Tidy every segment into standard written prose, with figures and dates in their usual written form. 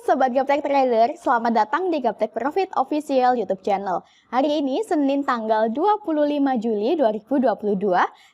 Sobat Gaptek Trader, selamat datang di Gaptek Profit Official YouTube channel. Hari ini Senin tanggal 25 Juli 2022,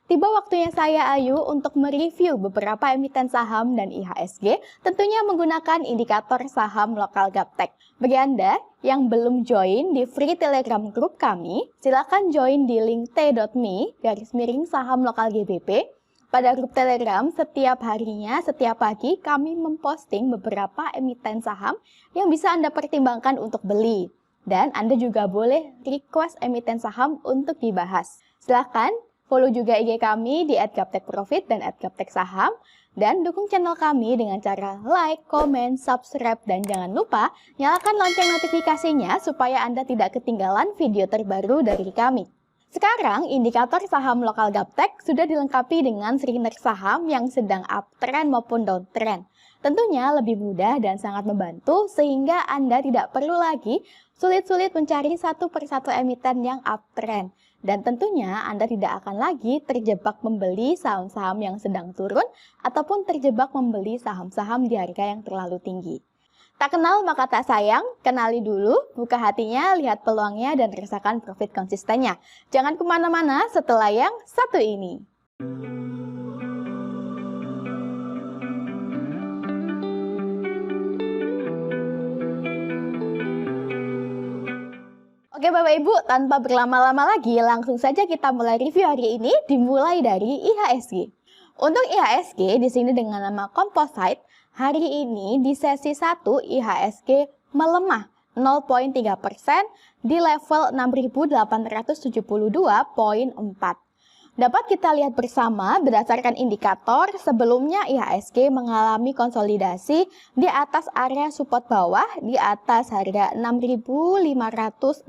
tiba waktunya saya Ayu untuk mereview beberapa emiten saham dan IHSG, tentunya menggunakan indikator saham lokal Gaptek. Bagi Anda yang belum join di free Telegram group kami, silakan join di link t.me/saham lokal GBP. Pada grup Telegram, setiap harinya, setiap pagi, kami memposting beberapa emiten saham yang bisa Anda pertimbangkan untuk beli. Dan Anda juga boleh request emiten saham untuk dibahas. Silahkan follow juga IG kami di @gaptekprofit dan @gapteksaham. Dan dukung channel kami dengan cara like, comment, subscribe, dan jangan lupa nyalakan lonceng notifikasinya supaya Anda tidak ketinggalan video terbaru dari kami. Sekarang, indikator saham lokal Gaptek sudah dilengkapi dengan screener saham yang sedang uptrend maupun downtrend. Tentunya lebih mudah dan sangat membantu sehingga Anda tidak perlu lagi sulit-sulit mencari satu persatu emiten yang uptrend. Dan tentunya Anda tidak akan lagi terjebak membeli saham-saham yang sedang turun ataupun terjebak membeli saham-saham di harga yang terlalu tinggi. Tak kenal maka tak sayang, kenali dulu, buka hatinya, lihat peluangnya, dan rasakan profit konsistennya. Jangan kemana-mana setelah yang satu ini. Oke Bapak Ibu, tanpa berlama-lama lagi, langsung saja kita mulai review hari ini, dimulai dari IHSG. Untuk IHSG, di sini dengan nama Composite, hari ini di sesi 1 IHSG melemah 0,3% di level 6.872,4. Dapat kita lihat bersama berdasarkan indikator sebelumnya IHSG mengalami konsolidasi di atas area support bawah di atas harga 6.560.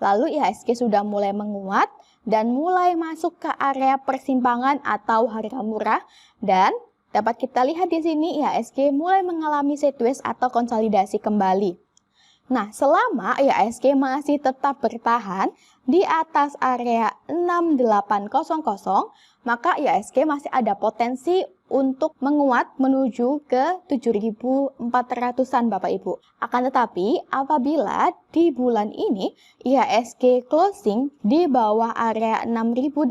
Lalu IHSG sudah mulai menguat dan mulai masuk ke area persimpangan atau harga murah, dan dapat kita lihat di sini IHSG mulai mengalami sideways atau konsolidasi kembali. Nah, selama IHSG masih tetap bertahan di atas area 6800, maka IHSG masih ada potensi untuk menguat menuju ke 7.400-an Bapak Ibu. Akan tetapi, apabila di bulan ini IHSG closing di bawah area 6.800,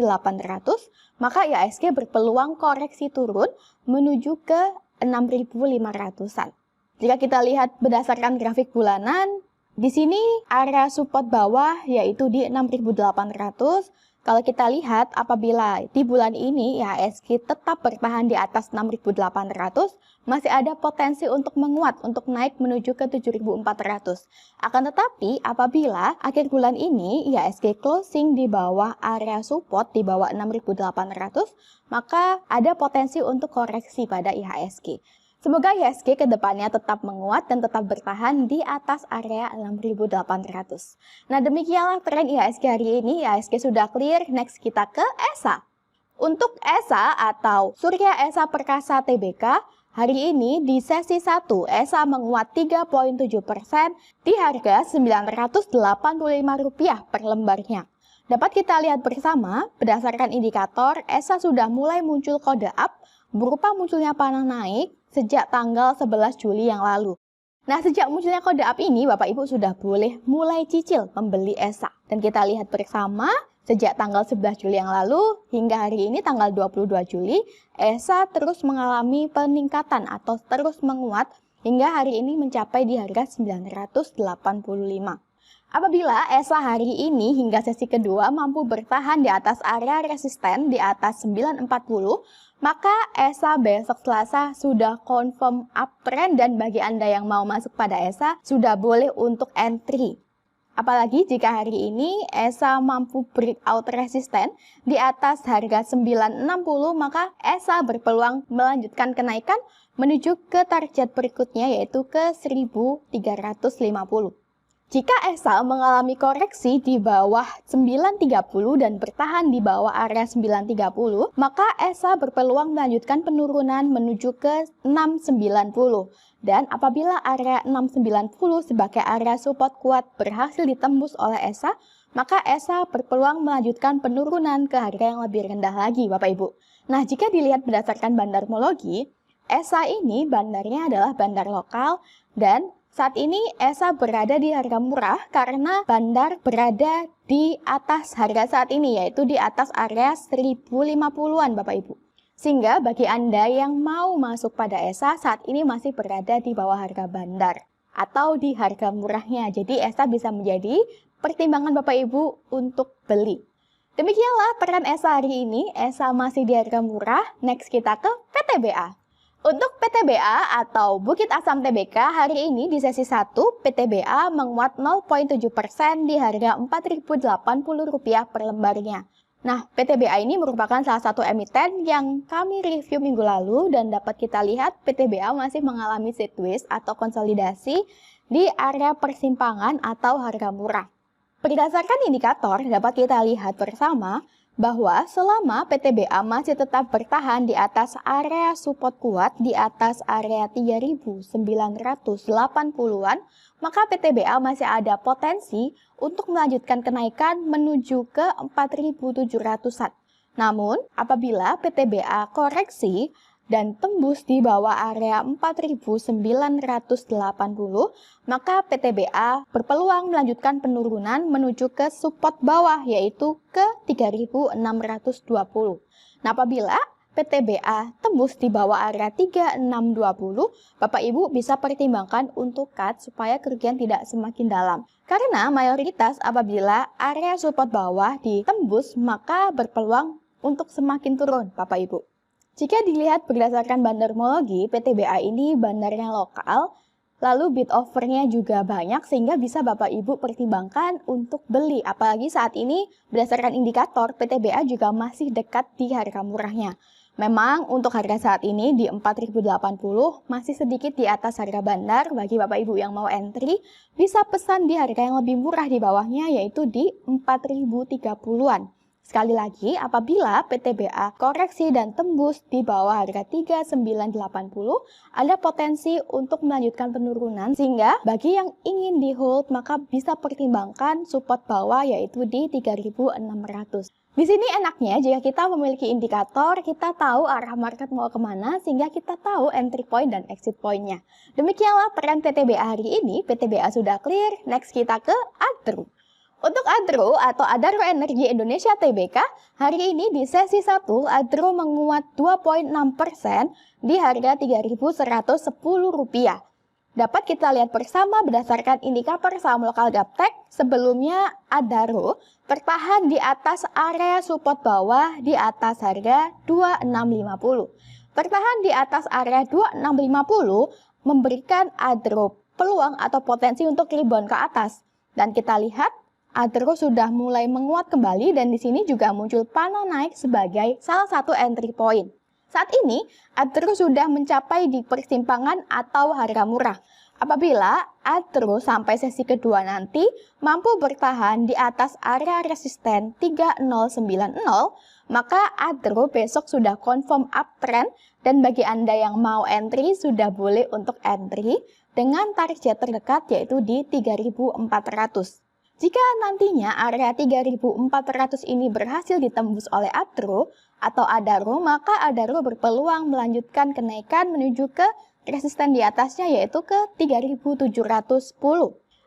maka IHSG berpeluang koreksi turun menuju ke 6.500-an. Jika kita lihat berdasarkan grafik bulanan, di sini area support bawah yaitu di 6.800. Kalau kita lihat apabila di bulan ini IHSG tetap bertahan di atas 6.800, masih ada potensi untuk menguat, untuk naik menuju ke 7.400. Akan tetapi apabila akhir bulan ini IHSG closing di bawah area support di bawah 6.800, maka ada potensi untuk koreksi pada IHSG. Semoga IHSG ke depannya tetap menguat dan tetap bertahan di atas area 6.800. Nah, demikianlah tren IHSG hari ini. IHSG sudah clear, next kita ke ESA. Untuk ESA atau Surya Esa Perkasa Tbk, hari ini di sesi 1 ESA menguat 3,7% di harga Rp985 per lembarnya. Dapat kita lihat bersama, berdasarkan indikator, ESA sudah mulai muncul kode up berupa munculnya panah naik sejak tanggal 11 Juli yang lalu. Nah, sejak munculnya kode up ini, Bapak Ibu sudah boleh mulai cicil membeli ESA. Dan kita lihat bersama, sejak tanggal 11 Juli yang lalu hingga hari ini tanggal 22 Juli, ESA terus mengalami peningkatan atau terus menguat hingga hari ini mencapai di harga 985. Apabila ESA hari ini hingga sesi kedua mampu bertahan di atas area resisten di atas 940, maka ESA besok Selasa sudah confirm uptrend dan bagi Anda yang mau masuk pada ESA sudah boleh untuk entry. Apalagi jika hari ini ESA mampu breakout resisten di atas harga 960, maka ESA berpeluang melanjutkan kenaikan menuju ke target berikutnya yaitu ke 1350. Jika ESA mengalami koreksi di bawah 930 dan bertahan di bawah area 930, maka ESA berpeluang melanjutkan penurunan menuju ke 690. Dan apabila area 690 sebagai area support kuat berhasil ditembus oleh ESA, maka ESA berpeluang melanjutkan penurunan ke harga yang lebih rendah lagi, Bapak Ibu. Nah, jika dilihat berdasarkan bandarmologi, ESA ini bandarnya adalah bandar lokal dan saat ini ESA berada di harga murah karena bandar berada di atas harga saat ini, yaitu di atas area 1050-an Bapak Ibu. Sehingga bagi Anda yang mau masuk pada ESA saat ini masih berada di bawah harga bandar atau di harga murahnya. Jadi ESA bisa menjadi pertimbangan Bapak Ibu untuk beli. Demikianlah peran ESA hari ini. ESA masih di harga murah. Next kita ke PTBA. Untuk PTBA atau Bukit Asam Tbk hari ini di sesi 1, PTBA menguat 0,7% di harga Rp4.080 per lembarnya. Nah, PTBA ini merupakan salah satu emiten yang kami review minggu lalu dan dapat kita lihat PTBA masih mengalami sideways atau konsolidasi di area persimpangan atau harga murah. Berdasarkan indikator dapat kita lihat bersama bahwa selama PTBA masih tetap bertahan di atas area support kuat di atas area 3.980-an, maka PTBA masih ada potensi untuk melanjutkan kenaikan menuju ke 4.700-an. Namun, apabila PTBA koreksi dan tembus di bawah area 4.980, maka PTBA berpeluang melanjutkan penurunan menuju ke support bawah yaitu ke 3.620. Nah, apabila PTBA tembus di bawah area 3.620, Bapak Ibu bisa pertimbangkan untuk cut supaya kerugian tidak semakin dalam. Karena mayoritas apabila area support bawah ditembus, maka berpeluang untuk semakin turun, Bapak Ibu. Jika dilihat berdasarkan bandarmologi, PTBA ini bandarnya lokal, lalu bid offernya juga banyak sehingga bisa Bapak Ibu pertimbangkan untuk beli. Apalagi saat ini berdasarkan indikator, PTBA juga masih dekat di harga murahnya. Memang untuk harga saat ini di 4.080 masih sedikit di atas harga bandar. Bagi Bapak Ibu yang mau entry, bisa pesan di harga yang lebih murah di bawahnya yaitu di 4.030-an. Sekali lagi, apabila PTBA koreksi dan tembus di bawah harga 3.980, ada potensi untuk melanjutkan penurunan sehingga bagi yang ingin di hold maka bisa pertimbangkan support bawah yaitu di 3.600. Di sini enaknya jika kita memiliki indikator, kita tahu arah market mau kemana sehingga kita tahu entry point dan exit pointnya. Demikianlah peran PTBA hari ini. PTBA sudah clear, next kita ke Adro. Untuk Adro atau Adaro Energi Indonesia Tbk, hari ini di sesi 1, Adro menguat 2,6% di harga Rp3.110. Dapat kita lihat bersama berdasarkan indikator saham lokal Gaptek, sebelumnya Adaro bertahan di atas area support bawah di atas harga 2.650. Bertahan di atas area 2.650 memberikan Adro peluang atau potensi untuk rebound ke atas. Dan kita lihat Adro sudah mulai menguat kembali dan di sini juga muncul panel naik sebagai salah satu entry point. Saat ini, Adro sudah mencapai di persimpangan atau harga murah. Apabila Adro sampai sesi kedua nanti mampu bertahan di atas area resisten 3090, maka Adro besok sudah confirm uptrend dan bagi Anda yang mau entry sudah boleh untuk entry dengan target terdekat yaitu di 3400. Jika nantinya area 3.400 ini berhasil ditembus oleh Adro atau Adaro, maka Adaro berpeluang melanjutkan kenaikan menuju ke resisten di atasnya yaitu ke 3.710.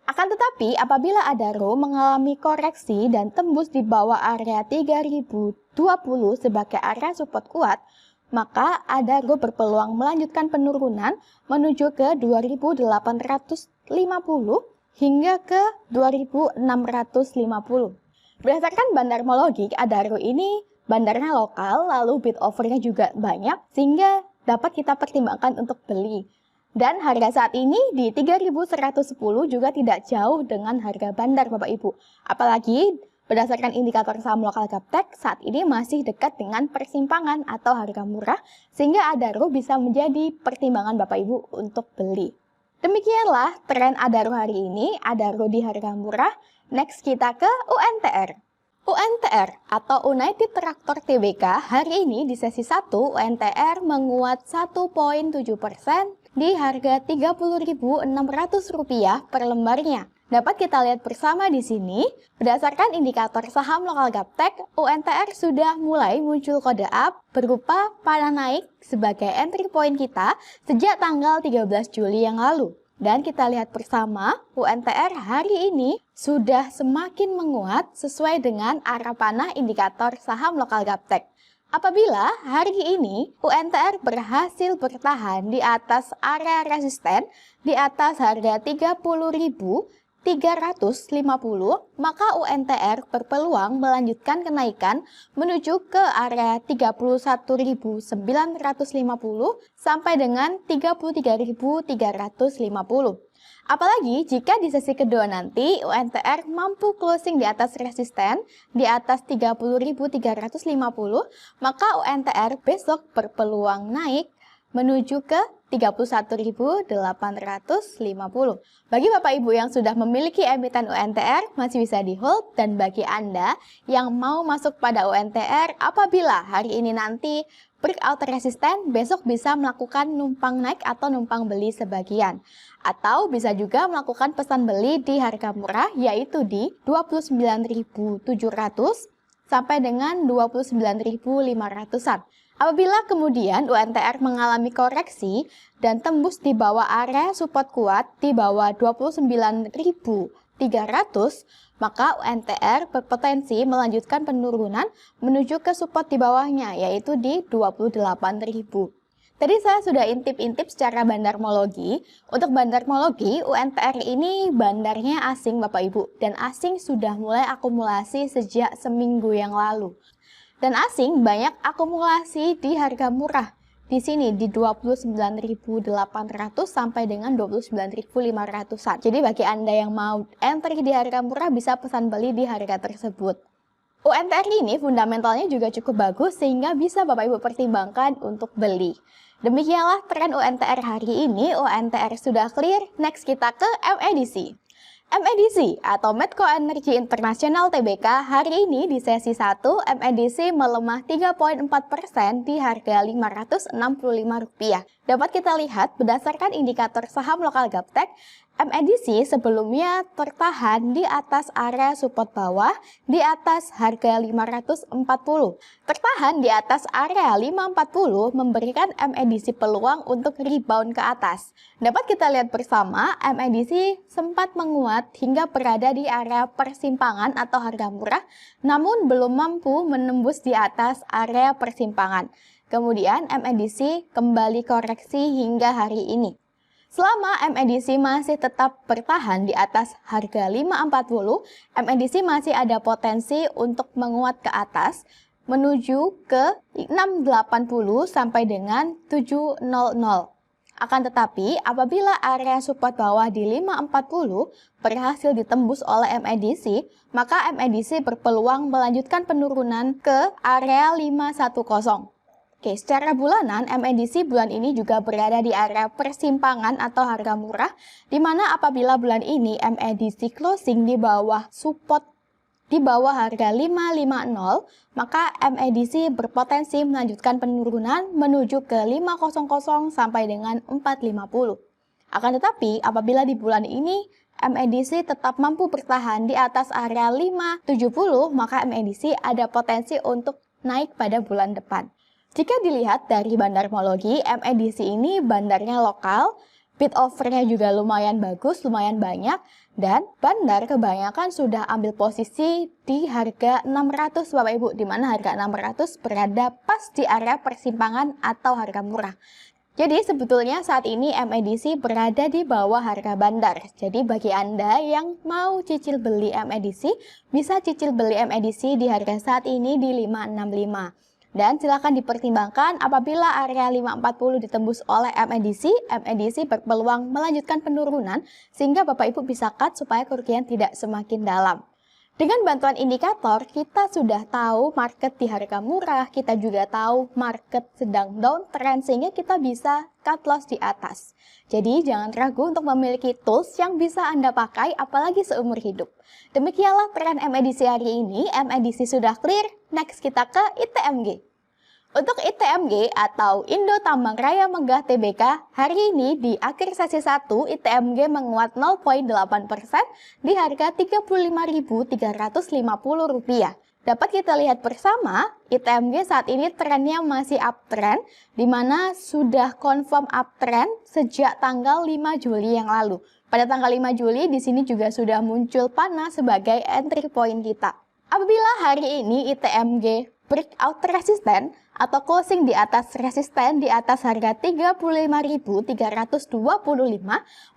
Akan tetapi apabila Adaro mengalami koreksi dan tembus di bawah area 3.020 sebagai area support kuat, maka Adaro berpeluang melanjutkan penurunan menuju ke 2.850 hingga ke 2.650. Berdasarkan bandarmologi, Adaro ini bandarnya lokal, lalu bid offernya juga banyak, sehingga dapat kita pertimbangkan untuk beli. Dan harga saat ini di 3.110 juga tidak jauh dengan harga bandar Bapak Ibu. Apalagi berdasarkan indikator saham lokal Gaptek, saat ini masih dekat dengan persimpangan atau harga murah, sehingga Adaro bisa menjadi pertimbangan Bapak Ibu untuk beli. Demikianlah tren Adaro hari ini, Adaro di harga murah. Next kita ke UNTR. UNTR atau United Tractor Tbk hari ini di sesi 1 UNTR menguat 1,7% di harga Rp30.600 per lembarnya. Dapat kita lihat bersama di sini, berdasarkan indikator saham lokal Gaptek, UNTR sudah mulai muncul kode up berupa panah naik sebagai entry point kita sejak tanggal 13 Juli yang lalu. Dan kita lihat bersama, UNTR hari ini sudah semakin menguat sesuai dengan arah panah indikator saham lokal Gaptek. Apabila hari ini UNTR berhasil bertahan di atas area resisten di atas harga 30.350, maka UNTR berpeluang melanjutkan kenaikan menuju ke area 31.950 sampai dengan 33.350. Apalagi jika di sesi kedua nanti UNTR mampu closing di atas resisten di atas 30.350, maka UNTR besok berpeluang naik menuju ke 31.850. Bagi Bapak Ibu yang sudah memiliki emiten UNTR masih bisa di hold, dan bagi Anda yang mau masuk pada UNTR apabila hari ini nanti breakout resisten, besok bisa melakukan numpang naik atau numpang beli sebagian. Atau bisa juga melakukan pesan beli di harga murah yaitu di 29.700 sampai dengan 29.500-an. Apabila kemudian UNTR mengalami koreksi dan tembus di bawah area support kuat di bawah 29.300, maka UNTR berpotensi melanjutkan penurunan menuju ke support di bawahnya yaitu di 28.000. Tadi saya sudah intip-intip secara bandarmologi. Untuk bandarmologi, UNTR ini bandarnya asing Bapak Ibu, dan asing sudah mulai akumulasi sejak seminggu yang lalu. Dan asing banyak akumulasi di harga murah. Di sini di 29.800 sampai dengan 29.500-an. Jadi bagi Anda yang mau entry di harga murah bisa pesan beli di harga tersebut. UNTR ini fundamentalnya juga cukup bagus sehingga bisa Bapak Ibu pertimbangkan untuk beli. Demikianlah tren UNTR hari ini. UNTR sudah clear, next kita ke MEDC. MEDC atau Medco Energy International Tbk hari ini di sesi 1 MEDC melemah 3,4% di harga Rp565. Dapat kita lihat berdasarkan indikator saham lokal Gaptek, MEDC sebelumnya tertahan di atas area support bawah di atas harga 540. Tertahan di atas area 540 memberikan MEDC peluang untuk rebound ke atas. Dapat kita lihat bersama, MEDC sempat menguat hingga berada di area persimpangan atau harga murah, namun belum mampu menembus di atas area persimpangan. Kemudian MEDC kembali koreksi hingga hari ini. Selama MEDC masih tetap bertahan di atas harga 540, MEDC masih ada potensi untuk menguat ke atas menuju ke 680 sampai dengan 700. Akan tetapi, apabila area support bawah di 540 berhasil ditembus oleh MEDC, maka MEDC berpeluang melanjutkan penurunan ke area 510. Oke, secara bulanan, MEDC bulan ini juga berada di area persimpangan atau harga murah, di mana apabila bulan ini MEDC closing di bawah support di bawah harga 550, maka MEDC berpotensi melanjutkan penurunan menuju ke 500 sampai dengan 450. Akan tetapi, apabila di bulan ini MEDC tetap mampu bertahan di atas area 570, maka MEDC ada potensi untuk naik pada bulan depan. Jika dilihat dari bandarmologi, MEDC ini bandarnya lokal, bid offer-nya juga lumayan bagus, lumayan banyak, dan bandar kebanyakan sudah ambil posisi di harga 600 Bapak Ibu, di mana harga 600 berada pas di area persimpangan atau harga murah. Jadi sebetulnya saat ini MEDC berada di bawah harga bandar. Jadi bagi Anda yang mau cicil beli MEDC, bisa cicil beli MEDC di harga saat ini di 565. Dan silakan dipertimbangkan apabila area 540 ditembus oleh MEDC, MEDC berpeluang melanjutkan penurunan sehingga Bapak Ibu bisa cut supaya kerugian tidak semakin dalam. Dengan bantuan indikator, kita sudah tahu market di harga murah, kita juga tahu market sedang downtrend sehingga kita bisa cut loss di atas. Jadi jangan ragu untuk memiliki tools yang bisa Anda pakai apalagi seumur hidup. Demikianlah tren MEDC hari ini, MEDC sudah clear, next kita ke ITMG. Untuk ITMG atau Indo Tambang Raya Megah Tbk, hari ini di akhir sesi 1, ITMG menguat 0,8% di harga Rp35.350. Dapat kita lihat bersama, ITMG saat ini trennya masih uptrend, di mana sudah confirm uptrend sejak tanggal 5 Juli yang lalu. Pada tanggal 5 Juli, di sini juga sudah muncul panah sebagai entry point kita. Apabila hari ini ITMG breakout resisten atau closing di atas resisten di atas harga Rp35.325,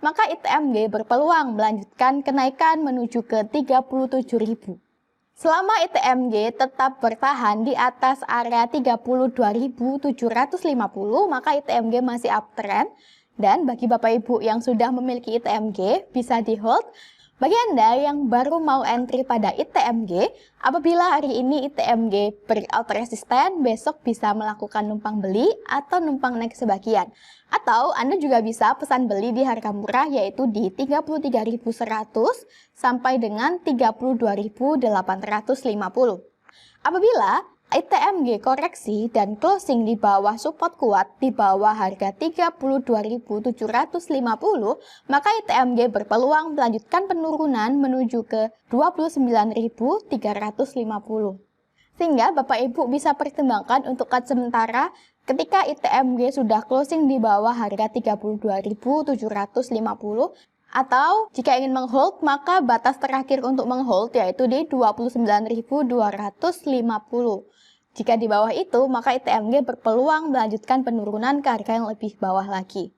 maka ITMG berpeluang melanjutkan kenaikan menuju ke Rp37.000. Selama ITMG tetap bertahan di atas area 32.750, maka ITMG masih uptrend. Dan bagi Bapak Ibu yang sudah memiliki ITMG, bisa di hold. Bagi Anda yang baru mau entry pada ITMG, apabila hari ini ITMG breakout resisten, besok bisa melakukan numpang beli atau numpang naik sebagian. Atau Anda juga bisa pesan beli di harga murah, yaitu di Rp33.100 sampai dengan Rp32.850. Apabila ITMG koreksi dan closing di bawah support kuat di bawah harga Rp32.750, maka ITMG berpeluang melanjutkan penurunan menuju ke Rp29.350. Sehingga Bapak Ibu bisa pertimbangkan untuk cut sementara ketika ITMG sudah closing di bawah harga Rp32.750. Atau jika ingin menghold, maka batas terakhir untuk menghold yaitu di Rp29.250. Jika di bawah itu, maka ITMG berpeluang melanjutkan penurunan ke harga yang lebih bawah lagi.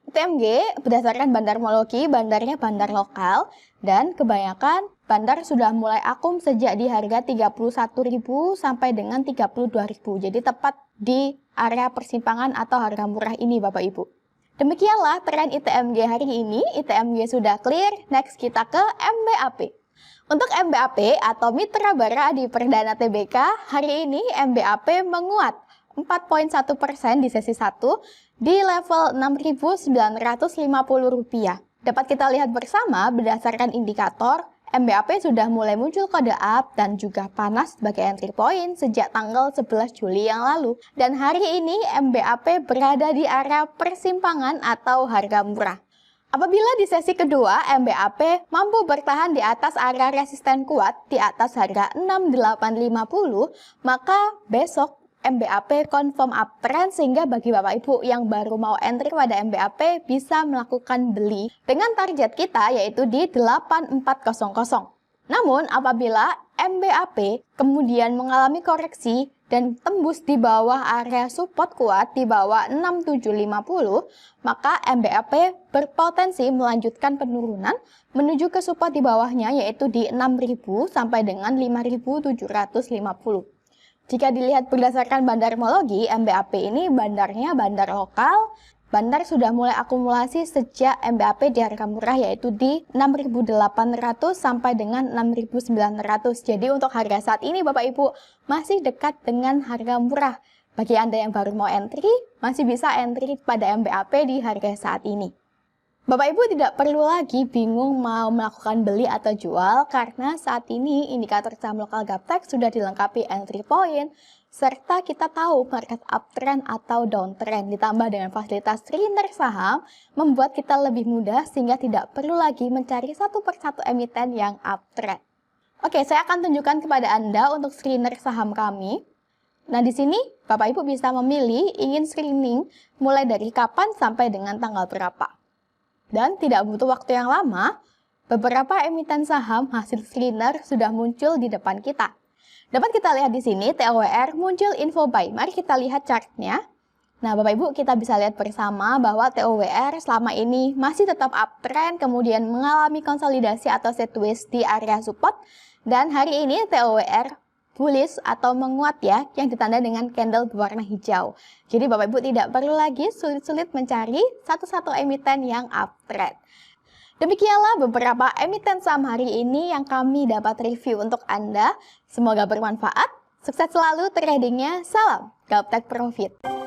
ITMG berdasarkan bandarmologi, bandarnya bandar lokal, dan kebanyakan bandar sudah mulai akum sejak di harga Rp31.000 sampai dengan Rp32.000. Jadi tepat di area persimpangan atau harga murah ini Bapak Ibu. Demikianlah tren ITMG hari ini. ITMG sudah clear, next kita ke MBAP. Untuk MBAP atau Mitra Bara di Perdana Tbk, hari ini MBAP menguat 4,1% di sesi 1 di level Rp6.950. Dapat kita lihat bersama berdasarkan indikator, MBAP sudah mulai muncul kode up dan juga panas sebagai entry point sejak tanggal 11 Juli yang lalu. Dan hari ini MBAP berada di area persimpangan atau harga murah. Apabila di sesi kedua MBAP mampu bertahan di atas area resisten kuat di atas harga 6850, maka besok MBAP confirm uptrend sehingga bagi Bapak Ibu yang baru mau entry pada MBAP bisa melakukan beli dengan target kita yaitu di 8400. Namun apabila MBAP kemudian mengalami koreksi dan tembus di bawah area support kuat di bawah 6750, maka MBAP berpotensi melanjutkan penurunan menuju ke support di bawahnya yaitu di 6.000 sampai dengan 5.750. Jika dilihat berdasarkan bandarmologi, MBAP ini bandarnya bandar lokal. Bandar sudah mulai akumulasi sejak MBAP di harga murah yaitu di 6.800 sampai dengan 6.900. Jadi untuk harga saat ini Bapak Ibu masih dekat dengan harga murah. Bagi Anda yang baru mau entry, masih bisa entry pada MBAP di harga saat ini. Bapak Ibu tidak perlu lagi bingung mau melakukan beli atau jual karena saat ini indikator saham lokal Gaptek sudah dilengkapi entry point serta kita tahu market uptrend atau downtrend ditambah dengan fasilitas screener saham membuat kita lebih mudah sehingga tidak perlu lagi mencari satu persatu emiten yang uptrend. Oke, saya akan tunjukkan kepada Anda untuk screener saham kami. Nah, di sini Bapak Ibu bisa memilih ingin screening mulai dari kapan sampai dengan tanggal berapa. Dan tidak butuh waktu yang lama, beberapa emiten saham hasil screener sudah muncul di depan kita. Dapat kita lihat di sini TOWR muncul info buy. Mari kita lihat chartnya. Nah, Bapak Ibu kita bisa lihat bersama bahwa TOWR selama ini masih tetap uptrend, kemudian mengalami konsolidasi atau sideways di area support. Dan hari ini TOWR bullish atau menguat ya, yang ditandai dengan candle berwarna hijau. Jadi Bapak Ibu tidak perlu lagi sulit-sulit mencari satu-satu emiten yang uptrend. Demikianlah beberapa emiten saham hari ini yang kami dapat review untuk Anda. Semoga bermanfaat. Sukses selalu tradingnya. Salam Gaptek Profit.